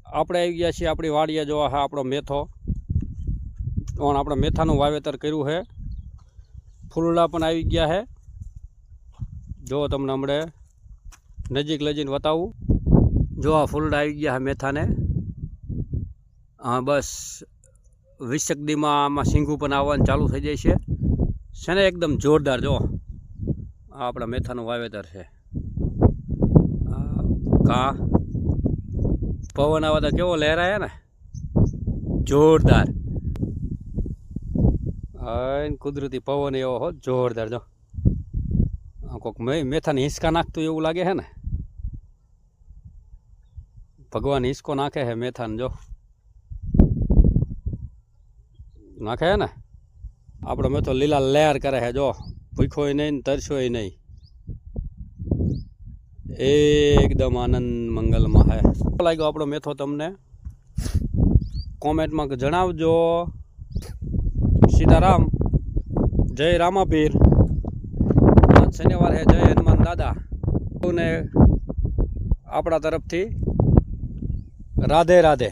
આપણે આવી ગયા છીએ આપણી વાડીએ. જો હા આપણો મેથો ઓન આપણે મેથાનું વાવેતર કર્યું છે. ફૂલડા પણ આવી ગયા છે. જો તમને હમણાં નજીક લઈ જઈને બતાવું. જો આ ફૂલડા આવી ગયા છે મેથાને. હા બસ 20 દીમાં આમાં સિંગું પણ આવવાનું ચાલુ થઈ જાય છે ને એકદમ જોરદાર. જો આ આપણા મેથાનું વાવેતર છે. કા પવન આવે તો કેવો લહેરાય ને, જોરદાર. કુદરતી પવન એવો હો જોરદાર. જો કોઈક મેથાને હિંચકા નાખતું એવું લાગે છે ને. ભગવાન હિંચકો નાખે છે મેથાને. જો નાખે છે ને. આપણો મેથો લીલા લહેર કરે છે. જો ભૂખ્યોય નહીં તરસ્યોય નહીં, એકદમ આનંદ મંગલમાં હે. કેવો લાગ્યો આપણો મેથો તમને કોમેન્ટમાં જણાવજો. સીતારામ, જય રામાપીર. આજ શનિવાર હે. જય હનુમાન દાદા ને આપણા તરફથી રાધે રાધે.